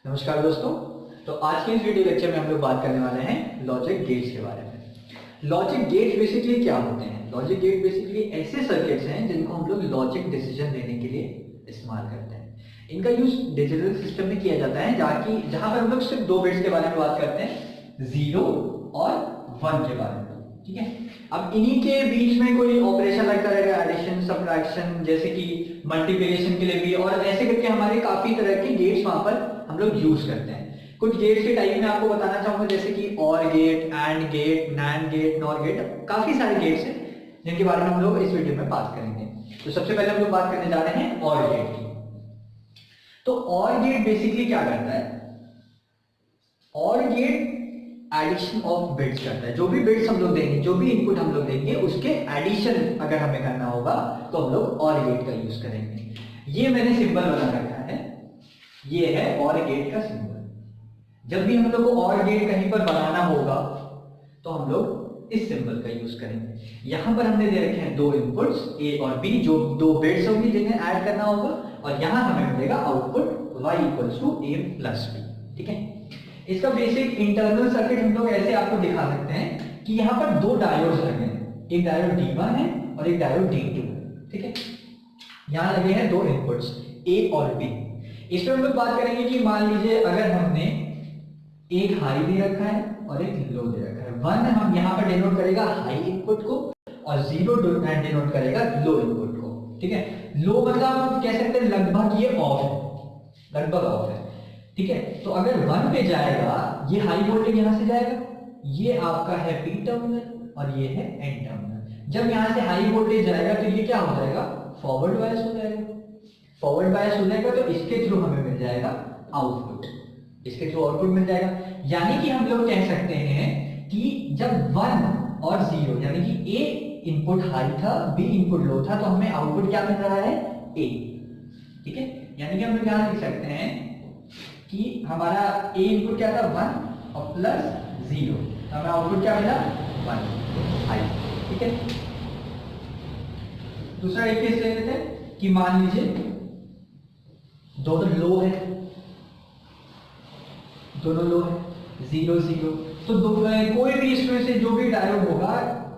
नमस्कार दोस्तों। तो आज के इस वीडियो लेक्चर में हम लोग बात करने वाले हैं लॉजिक गेट्स के बारे में। लॉजिक गेट्स बेसिकली क्या होते हैं? लॉजिक गेट बेसिकली ऐसे सर्किट्स हैं जिनको हम लोग लॉजिक डिसीजन लेने के लिए इस्तेमाल करते हैं। इनका यूज डिजिटल सिस्टम में किया जाता है जहां पर हम लोग सिर्फ दो बिट्स के बारे में बात करते हैं, 0 और 1 के बारे में। ठीक है, अब इन्हीं के बीच में कोई ऑपरेशन लगता रहेगा, एडिशन, सब्ट्रैक्शन, जैसे कि मल्टीप्लिकेशन के लिए भी, और ऐसे करके हमारे काफी तरह के गेट्स वहां पर हम लोग यूज करते हैं। कुछ गेट्स के टाइप में आपको बताना चाहूंगा, जैसे कि or gate, and gate, nand gate, nor gate, काफी सारे गेट्स हैं जिनके बारे में हम लोग इस वीडियो में बात करेंगे। तो सबसे पहले हम लोग बात करने जा रहे हैं और गेट की। तो और गेट बेसिकली क्या करता है? और गेट एडिशन ऑफ बिट्स करता है। जो भी बिट्स हम लोग देंगे, जो भी इनपुट हम लोग देंगे, उसके एडिशन अगर हमें करना होगा तो हम लोग और गेट का यूज करेंगे। ये मैंने सिंबल बना रखा है, ये है और गेट का सिंबल। जब भी हम लोग को और गेट कहीं पर बनाना होगा तो हम लोग इस सिंबल का यूज करेंगे। यहां पर हमने दे रखे हैं दो इनपुट्स ए और बी, जो दो बिट्स होंगी जिन्हें ऐड करना होगा, और यहां हमें मिलेगा आउटपुट y = a + b। ठीक है, इसका बेसिक इंटरनल सर्किट हम लोग ऐसे आपको दिखा सकते हैं कि यहाँ पर दो डायोड्स लगे हैं, एक डायोड D1 है और एक डायोड D2। ठीक है, यहाँ लगे हैं दो इनपुट्स A और B। इसमें हम लोग बात करेंगे कि मान लीजिए अगर हमने एक हाई दे रखा है और एक लो दे रखा है। 1 हम यहाँ पर डिनोट करेगा हाई इनपुट को और 0 डिनोट करेगा लो इनपुट को। ठीक है, लो मतलब आप कह सकते हैं लगभग ये ऑफ है, लगभग ऑफ है। ठीक है, तो अगर 1 पे जाएगा, ये हाई वोल्टेज यहां से जाएगा, ये आपका है पी टर्मिनल और ये है एन टर्मिनल। जब यहां से हाई वोल्टेज जाएगा तो ये क्या हो जाएगा? फॉरवर्ड बायस हो जाएगा। फॉरवर्ड बायस हो जाएगा तो इसके थ्रू हमें मिल जाएगा आउटपुट, इसके थ्रू आउटपुट मिल जाएगा। यानी कि हम लोग कह सकते हैं कि जब 1 और 0 यानी कि ए इनपुट हाई था, बी इनपुट लो था, तो हमें आउटपुट क्या मिल रहा है? ए। ठीक है, यानी कि हम लोग यहां लिख सकते हैं कि हमारा ए इनपुट क्या था? 1 और प्लस 0, हमें आउटपुट क्या मिला? 1 हाई। ठीक है, दूसरा एक केस ले लेते हैं कि मान लीजिए दोनों लो है, दोनों लो है, 0 0, तो कोई भी इसमें से जो भी डायोड होगा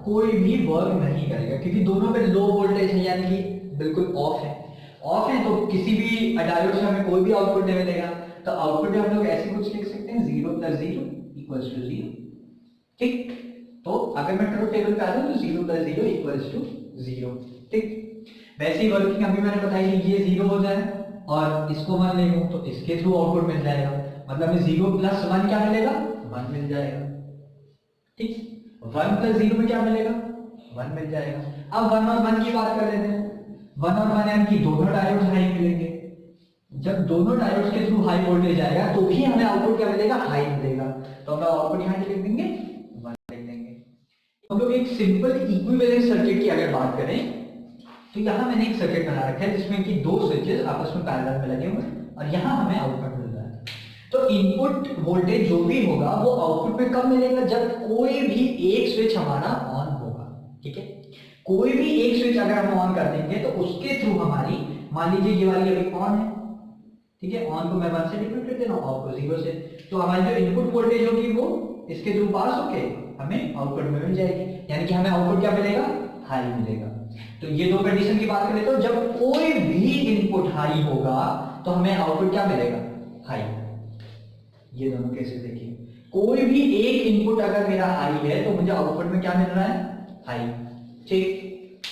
कोई भी वर्क नहीं करेगा, क्योंकि दोनों पे लो वोल्टेज है, यानी कि बिल्कुल ऑफ है। ऑफ है तो किसी भी डायोड से हमें कोई भी आउटपुट नहीं मिलेगा। तो आउटपुट हम लोग ऐसे कुछ लिख सकते हैं, 0 + 0 = 0। ठीक, तो अगर मैं ट्रुथ टेबल पे आ जाऊं तो 0 + 0 = 0। ठीक, वैसे ही वर्किंग अभी मैंने बताई कि ये 0 हो जाए और इसको 1 ले लूं तो इसके थ्रू आउटपुट मिल जाएगा, मतलब 0 + 1 क्या मिलेगा? 1 मिल जाएगा। ठीक, 1 + 0 में क्या मिलेगा? 1 मिल जाएगा। अब 1 और 1 की बात कर लेते हैं। 1 और 1 यानी कि दोनों डायोड्स हाई मिलेंगे। जब दोनों डायोड्स के थ्रू हाई वोल्टेज आएगा तो भी हमें आउटपुट क्या मिलेगा? हाई मिलेगा। तो हम आउटपुट यहां लिख देंगे 1 लिख देंगे। हम लोग एक सिंपल इक्विवेलेंट सर्किट की अगर बात करें तो यहां मैंने एक सर्किट बना रखा है जिसमें कि दो स्विचेस आपस में पैरेलल में लगे हुए हैं और यहां हमें आउटपुट मिल रहा है। तो इनपुट वोल्टेज जो भी होगा वो आउटपुट में कब मिलेगा? जब कोई भी एक स्विच हमारा ऑन होगा। ठीक है, कोई भी एक स्विच अगर हम ऑन कर देंगे तो उसके थ्रू हमारी, मान लीजिए ये वाली अभी ऑन है, ठीक है, ऑन को मैं 1 से डिफाइन कर दे रहा हूं, ऑफ को 0 से, तो हमारी जो इनपुट वोल्टेज होगी वो इसके थ्रू पास होके हमें आउटपुट में मिल जाएगी, यानी कि हमें आउटपुट क्या मिलेगा? हाई मिलेगा। तो ये दो कंडीशन की बात करें तो जब कोई भी इनपुट हाई होगा तो हमें आउटपुट क्या मिलेगा? हाई। ये दोनों केसेस देखिए, कोई भी एक इनपुट अगर मेरा हाई है तो मुझे आउटपुट में क्या मिल रहा है? हाई। ठीक,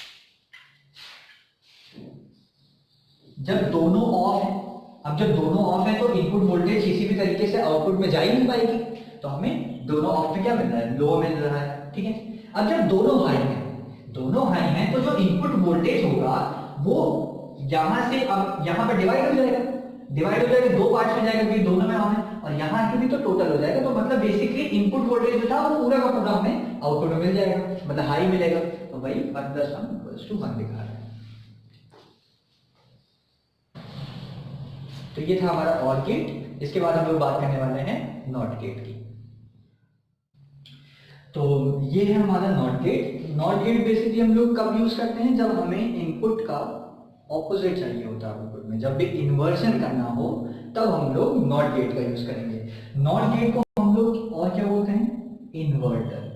जब दोनों ऑफ है, अब जब दोनों ऑफ है तो इनपुट वोल्टेज किसी भी तरीके से आउटपुट में जा ही नहीं पाएगी, तो हमें दोनों ऑफ में क्या मिल रहा है? लो मिल रहा है। ठीक है, अब जब दोनों हाई है, दोनों हाई हैं तो जो इनपुट वोल्टेज होगा वो यहां से अब यहां पर डिवाइड हो जाएगा, दो पार्ट्स में जाएगा क्योंकि दोनों में ऑन है, और यहां के भी तो टोटल हो जाएगा। तो मतलब बेसिकली इनपुट वोल्टेज जो था वो पूरा का पूरा हमें आउटपुट में मिल जाएगा, मतलब हाई मिलेगा। तो भाई 1 + 1 = 1 दिखा रहा है। तो ये था हमारा और गेट। इसके बाद हम लोग बात करने वाले हैं नॉट गेट की। तो ये है हमारा not gate. Not gate basically हम लोग कब यूज करते हैं? जब हमें इनपुट का ऑपोजिट चाहिए होता है आउटपुट में। जब भी इन्वर्जन करना हो तब हम लोग नॉट गेट का यूज करेंगे। नॉट गेट को हम लोग और क्या बोलते हैं, इन्वर्टर,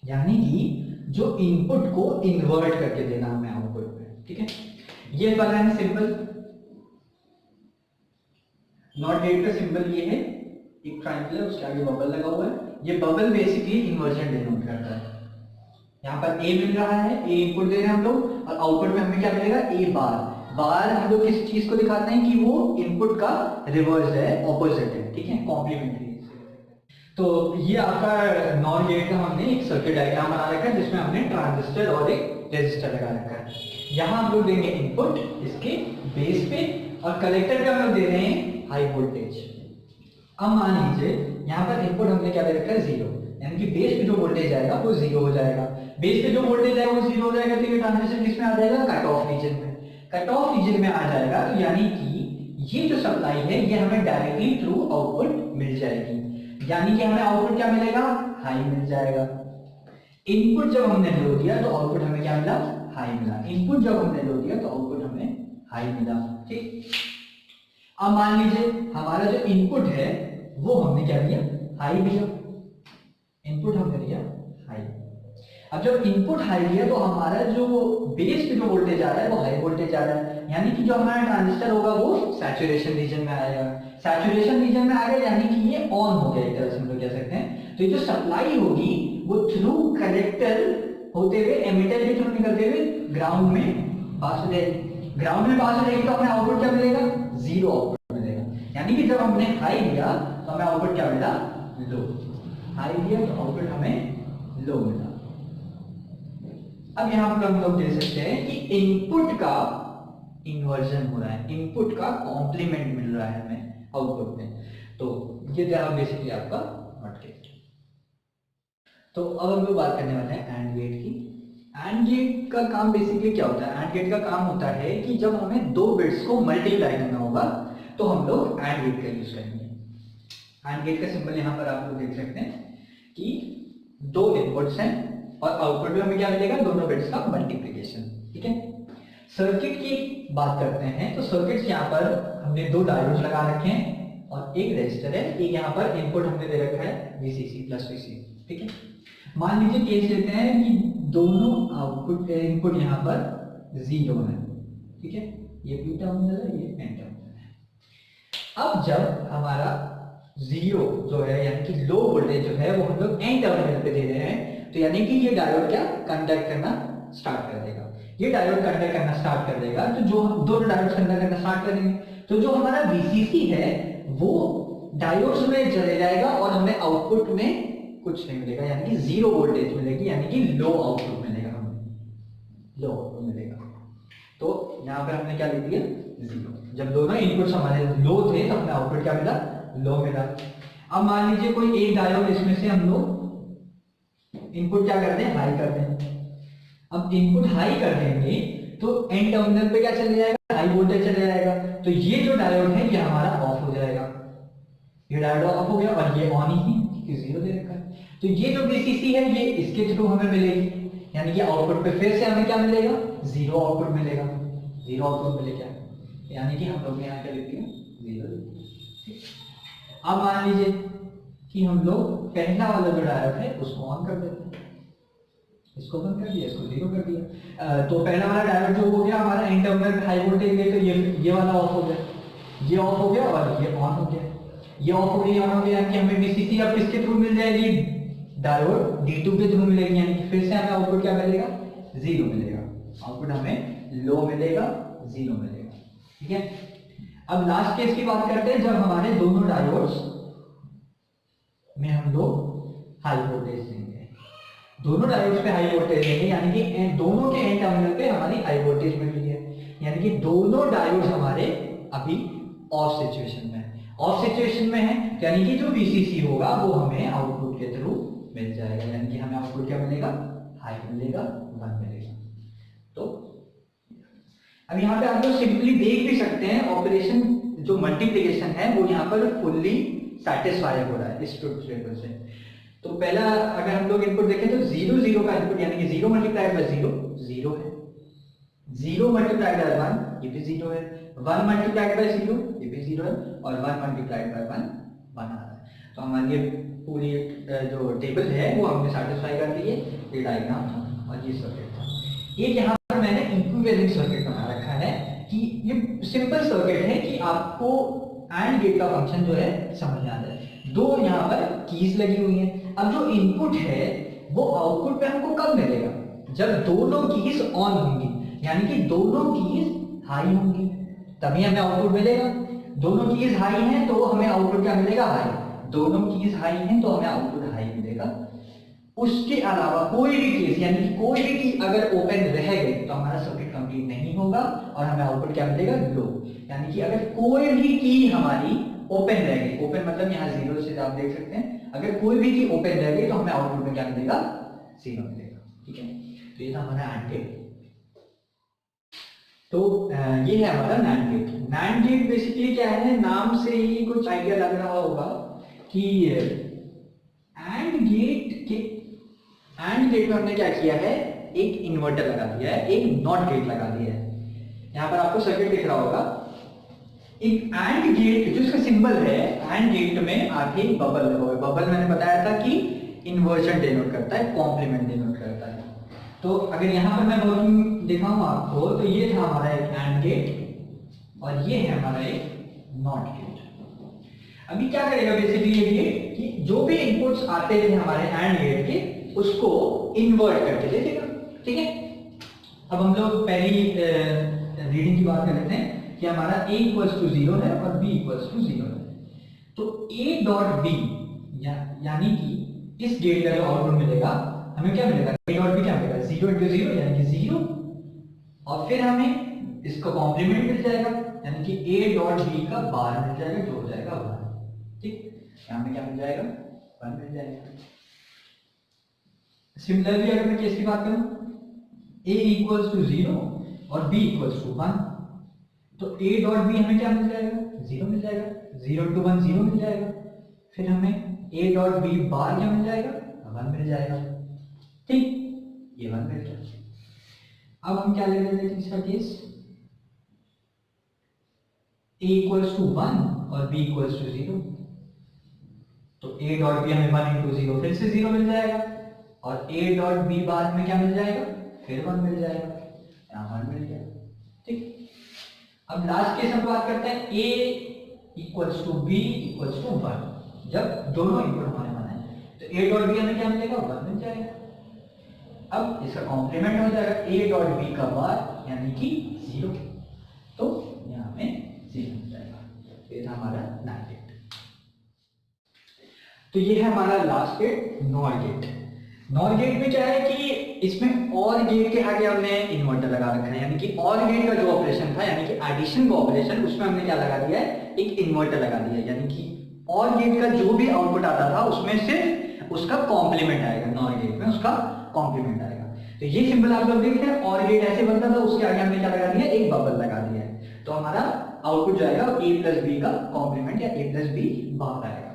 यानी कि जो इनपुट को इन्वर्ट करके देना हमें आउटपुट में, ठीक है। ये वाला है सिंपल, नॉट गेट का सिंबल ये है, एक ट्रायंगल है उसके आगे बबल लगा हुआ है। ये बबल बेसिकली इन्वर्जन डिनोट करता है। यहाँ पर ए मिल रहा है, ए इनपुट दे रहे हैं हम लोग और आउटपुट में हमें क्या मिलेगा, ए बार। बार हम लोग किस चीज को दिखाते हैं कि वो इनपुट का रिवर्स है, ऑपोजिट है, ठीक है, कॉम्प्लीमेंट्री। तो ये आपका नॉट गेट का हमने एक सर्किट डायग्राम बना रखा है जिसमें हमने ट्रांजिस्टर और एक रेजिस्टर लगा रखा है। यहाँ हम लोग देंगे इनपुट इसके बेस पे और कलेक्टर पे हम लोग दे रहे हैं हाई वोल्टेज। अब मान लीजिए यहाँ पर इनपुट हमने क्या दे रखा है, 0, यानी कि बेस पे जो वोल्टेज आएगा वो 0 हो जाएगा। बेस पे जो वोल्टेज आएगा वो 0 हो जाएगा तो ये ट्रांजिस्टर किसमें आ जाएगा, कट ऑफ रीजन में। कट ऑफ रीजन में आ जाएगा तो यानी कि ये जो सप्लाई है ये हमें डायरेक्टली थ्रू आउटपुट मिल जाएगी, यानी कि हमें आउटपुट क्या मिलेगा, हाई मिल जाएगा। इनपुट जब हमने लो दिया तो आउटपुट हमें क्या मिला, हाई मिला। इनपुट जब हमने लो दिया तो आउटपुट हमें हाई मिला, ठीक। अब मान लीजिए हमारा जो इनपुट है वो हमने क्या दिया, हाई दिया। इनपुट हमने दिया हाई। अब जब इनपुट हाई दिया तो हमारा जो बेस पे जो वोल्टेज आ रहा है वो हाई वोल्टेज आ रहा है, यानी कि जो हमारा ट्रांजिस्टर होगा वो सैचुरेशन रीजन में आएगा। सैचुरेशन रीजन में आ गया यानी कि ये ऑन हो गया, एक तरह से हम लोग कह सकते हैं। तो ये जो सप्लाई होगी वो थ्रू कलेक्टर होते हुए एमिटर के थ्रू निकलते हुए ग्राउंड में पास हो जाएगी। ग्राउंड में पास हो जाएगी तो हमें आउटपुट क्या मिलेगा, 0 आउटपुट मिलेगा। यानी कि जब हमने हाई दिया तो हमें आउटपुट क्या मिला, लो। हाई दिया तो आउटपुट हमें लो मिला। अब यहाँ पर हम लोग देख सकते हैं कि इनपुट का इन्वर्जन हो रहा है, इनपुट का कॉम्प्लीमेंट मिल रहा है हमें आउटपुट में। तो ये था बेसिकली आपका नॉट गेट। तो अब हम लोग बात करने वाले हैं एंड गेट की। एंड गेट का काम बेसिकली क्या होता है, एंड गेट का काम होता है कि जब हमें दो बिट्स को मल्टीप्लाई करना होगा तो हम लोग एंड गेट का यूज करेंगे। एंड गेट का सिंबल यहाँ पर आप लोग देख सकते हैं कि दो इनपुट्स हैं और आउटपुट में हमें क्या मिलेगा, दोनों बिट्स का मल्टीप्लिकेशन, ठीक है। सर्किट की बात करते हैं तो सर्किट यहाँ पर हमने दो डायोड्स लगा रखे हैं और एक रेजिस्टर है। एक यहाँ पर इनपुट हमने दे रखा है VCC प्लस VC, ठीक है। मान लीजिए केस लेते हैं कि दोनों आउटपुट इनपुट यहाँ पर 0 है, ठीक है। ये पी टर्मिनल है, ये एन टर्मिनल है। अब जब हमारा 0 जो है यानी कि लो वोल्टेज जो है वो हम लोग एन टर्मिनल पे दे रहे हैं, तो यानी कि ये डायोड क्या कंडक्ट करना स्टार्ट कर देगा। ये डायोड कंडक्ट करना स्टार्ट कर देगा तो जो दोनों डायोड कंडक्ट करना स्टार्ट करेंगे तो जो हमारा VCC है वो डायोड्स में चले जाएगा और हमें आउटपुट में कुछ नहीं मिलेगा, यानी कि 0 वोल्टेज मिलेगी, यानी कि लो आउटपुट मिलेगा, हमें लो आउटपुट मिलेगा। तो यहाँ पे हमने क्या लिख दिया, 0। जब दोनों इनपुट्स हमारे लो थे तो हमें आउटपुट क्या मिला, लो मिला। अब मान लीजिए कोई एक डायोड इसमें से हम लोग इनपुट क्या करते हैं, हाई करते हैं। अब इनपुट हाई कर देंगे तो एन टर्मिनल पे क्या चले जाएगा, हाई वोल्टेज चले जाएगा। तो ये जो डायोड है ये हमारा ऑफ हो जाएगा, ये डायोड ऑफ हो गया और ये ऑन ही क्योंकि 0 दे रखा है। तो ये जो VCC है ये इसके थ्रू हमें मिलेगी, यानी कि आउटपुट पे फिर से हमें क्या मिलेगा, 0 आउटपुट मिलेगा। 0 आउटपुट मिलेगा यानी कि हम लोग ने यहाँ क्या लिख दिया, 0। अब मान लीजिए कि हम लोग पहला वाला जो डायोड है उसको ऑन कर देते हैं, इसको बंद कर दिया, इसको 0 कर दिया। तो पहला वाला डायोड जो हो गया हमारा एन टर्मिनल पे हाई वोल्टेज है तो ये वाला ऑफ हो गया, ये ऑफ हो गया और ये ऑन हो गया। ये ऑफ हो गया, ऑन हो गया, यानी कि हमें VCC अब किसके थ्रू मिल जाएगी, डायोड D2 के थ्रू मिलेगी, यानी कि फिर से हमें आउटपुट क्या मिलेगा, 0 मिलेगा। आउटपुट हमें लो मिलेगा, 0 मिलेगा, ठीक है। अब लास्ट केस की बात करते हैं जब हमारे दोनों डायोड्स में हम लोग हाई वोल्टेज देंगे, दोनों डायोड्स पे हाई वोल्टेज देंगे, यानी कि दोनों के एन टर्मिनल पे हमारी हाई वोल्टेज मिल रही है, यानी कि दोनों डायोड्स हमारे अभी ऑफ सिचुएशन में है। ऑफ सिचुएशन में है यानी कि जो VCC होगा वो हमें आउटपुट के थ्रू मिल जाएगा, यानी कि हमें आउटपुट क्या मिलेगा, हाई मिलेगा, 1 मिलेगा। तो अब यहाँ पे आप लोग सिंपली देख भी सकते हैं ऑपरेशन जो मल्टीप्लिकेशन है वो यहाँ पर फुल्ली सैटिस्फाई हो रहा है इस ट्रुथ टेबल से। तो पहला अगर हम लोग इनपुट देखें तो 0 0 का इनपुट यानी कि 0 मल्टीप्लाई बाय 0 0 है, 0 मल्टीप्लाइड बाय 1 ये भी 0 है, 1 मल्टीप्लाइड बाय 0 ये भी 0 है, और 1 मल्टीप्लाइड बाय 1 1 आ रहा है। तो हमारी ये पूरी जो टेबल है वो हमने सेटिस्फाई कर दी है। ये डायग्राम था और ये सर्किट था। एक यहाँ पर मैंने इक्विवेलेंट सर्किट बना रखा है कि ये सिंपल सर्किट है कि आपको एंड गेट का फंक्शन जो है समझ आ जाए। दो यहाँ पर कीज लगी हुई हैं। अब जो इनपुट है वो आउटपुट पे हमको कब मिलेगा, जब दोनों कीज ऑन होंगी, यानी कि दोनों कीज हाई होंगी, तभी हमें आउटपुट मिलेगा। दोनों कीज हाई हैं तो हमें आउटपुट क्या मिलेगा, हाई। दोनों कीज हाई हैं तो हमें आउटपुट हाई मिलेगा। उसके अलावा कोई भी केस, यानी कि कोई भी की अगर ओपन रह गई तो हमारा सर्किट कंप्लीट नहीं होगा और हमें आउटपुट क्या मिलेगा, लो। यानी कि अगर कोई भी की हमारी ओपन रह गई, ओपन मतलब यहाँ 0 से आप देख सकते हैं, अगर कोई भी की ओपन रह गई तो हमें आउटपुट में क्या मिलेगा, 0 मिलेगा। ठीक है, तो ये था हमारा एंड गेट। तो ये है हमारा nand gate. Nand gate basically क्या है, नाम से ही कुछ आइडिया लग रहा होगा कि एंड गेट में हमने क्या किया है, एक इन्वर्टर लगा दिया है, एक नॉट गेट लगा दिया है। यहाँ पर आपको सर्किट दिख रहा होगा। एक एंड गेट जो इसका सिंबल है, एंड गेट में आगे बबल लगा हुआ है। बबल मैंने बताया था कि इन्वर्जन डिनोट करता है, कॉम्प्लीमेंट डिनोट करता है। तो अगर यहाँ पर मैं वर्किंग दिखाऊं आपको, तो ये था हमारा एक एंड गेट और ये है हमारा एक नॉट गेट। अभी क्या करेगा बेसिकली ये गेट कि जो भी इनपुट्स आते थे हमारे एंड गेट के, उसको इन्वर्ट करके दे देगा। ठीक है, अब हम लोग पहली रीडिंग की बात कर लेते हैं कि हमारा a इक्वल्स टू 0 है और b इक्वल्स टू 0 है। तो a डॉट b यानी कि इस गेट का जो आउटपुट मिलेगा हमें क्या मिलेगा, a डॉट b क्या मिलेगा, 0 इंटू 0 यानी कि 0, और फिर हमें इसका कॉम्प्लीमेंट मिल जाएगा यानी कि a डॉट b का बार मिल जाएगा जो हो जाएगा 1। ठीक, यहाँ में क्या मिल जाएगा, 1 मिल जाएगा। सिमिलरली अगर मैं केस की बात करूं, a इक्वल्स टू 0 और b इक्वल्स टू 1, तो a डॉट b हमें क्या मिल जाएगा, 0 मिल जाएगा। 0 इंटू 1 0 मिल जाएगा। फिर हमें a डॉट b बार क्या मिल जाएगा, 1 मिल जाएगा। ठीक, ये 1 मिल गया। अब हम क्या ले लेते हैं तीसरा केस, a इक्वल्स टू 1 और b इक्वल्स टू 0, तो a डॉट b हमें 1 इंटू 0 फिर से 0 मिल जाएगा, और a डॉट b बाद में क्या मिल जाएगा, फिर 1 मिल जाएगा, यहाँ 1 मिल गया। ठीक, अब लास्ट केस हम बात करते हैं a equals to b equals to 1, जब दोनों इनपुट हमारे माने तो a डॉट b हमें क्या मिलेगा, 1 मिल जाएगा। अब इसका कॉम्प्लीमेंट हो जाएगा a डॉट b का बार यानी कि 0, तो यहाँ में 0 मिल जाएगा। ये था हमारा नॉट गेट। तो ये है हमारा last gate, nor gate. Nor gate में क्या है कि इसमें और गेट के आगे हमने इन्वर्टर लगा रखा है, यानी कि और गेट का जो ऑपरेशन था यानी कि एडिशन का ऑपरेशन, उसमें हमने क्या लगा दिया है, एक इन्वर्टर लगा दिया है। यानी कि और गेट का जो भी आउटपुट आता था उसमें सिर्फ उसका कॉम्प्लीमेंट आएगा, नॉर गेट में उसका कॉम्प्लीमेंट आएगा। तो ये सिंबल आप लोग देख रहे हैं, और गेट ऐसे बनता था, उसके आगे हमने क्या लगा दिया, एक बबल लगा दिया है। तो हमारा आउटपुट जो आएगा a प्लस बी का कॉम्प्लीमेंट या a प्लस बी बाहर आएगा।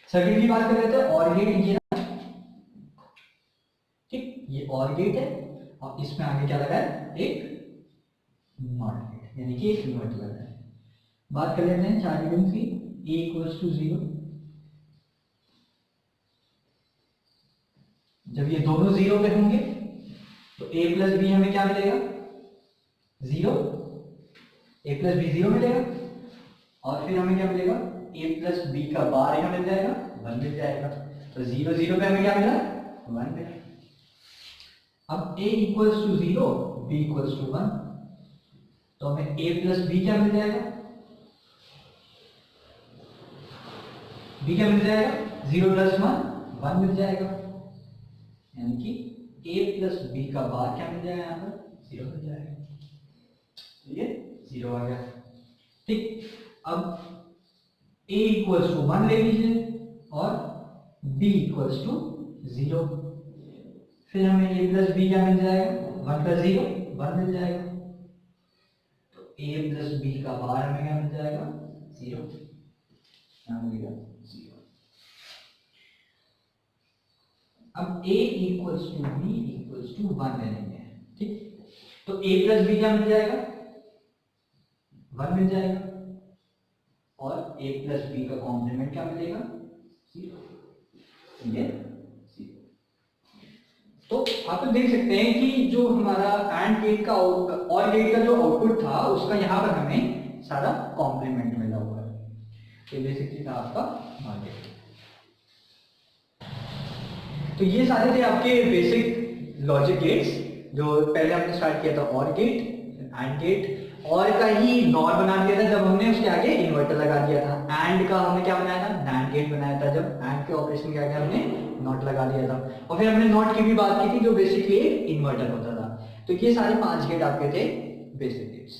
सर्किट की बात कर रहे थे, और गेट ये, ठीक, ये और गेट है और इसमें आगे क्या लगा है, एक नॉट गेट यानी कि एक इन्वर्टर लगा है। बात कर लेते हैं चार रीडिंग्स की। a इक्वल्स टू 0, जब ये दोनों 0 पे होंगे तो a प्लस बी हमें क्या मिलेगा, 0, a प्लस बी 0 मिलेगा, और फिर हमें क्या मिलेगा, a प्लस बी का बार यहाँ मिल जाएगा, 1 मिल जाएगा। तो 0 0 पे हमें क्या मिला, 1 मिला। अब a equals to 0, b equals to 1, तो हमें a प्लस बी क्या मिल जाएगा, b क्या मिल जाएगा, 0 प्लस 1 मिल जाएगा, यानी कि a प्लस बी का बार क्या मिल जाएगा, यहाँ पर 0 मिल जाएगा। तो ये 0 आ गया। ठीक, अब a इक्वल्स टू 1 ले लीजिए और b इक्वल्स टू 0, फिर हमें a प्लस बी क्या मिल जाएगा, 1 प्लस 0 1 मिल जाएगा। तो a प्लस बी का बार हमें क्या मिल जाएगा, 0, यहाँ मिलेगा 0। अब a equals to b equals to 1 ले लेंगे। ठीक, तो a प्लस बी क्या मिल जाएगा, 1 मिल जाएगा, और a प्लस बी का कॉम्प्लीमेंट क्या मिलेगा, 0। ये 0। तो आप लोग देख सकते हैं कि जो हमारा एंड गेट का और गेट का जो आउटपुट था उसका यहाँ पर हमें सारा कॉम्प्लीमेंट मिला हुआ है। तो बेसिकली था आपका नॉट गेट। तो ये सारे थे आपके बेसिक लॉजिक गेट्स, जो पहले हमने स्टार्ट किया था और गेट, एंड गेट, और का ही नॉर बना दिया था जब हमने उसके आगे इन्वर्टर लगा दिया था। एंड का हमने क्या बनाया था, नैंड गेट बनाया था जब एंड के ऑपरेशन के आगे हमने नॉट लगा दिया था। और फिर हमने नॉट की भी बात की थी जो बेसिकली एक इन्वर्टर होता था। तो ये सारे 5 गेट आपके थे बेसिक गेट्स।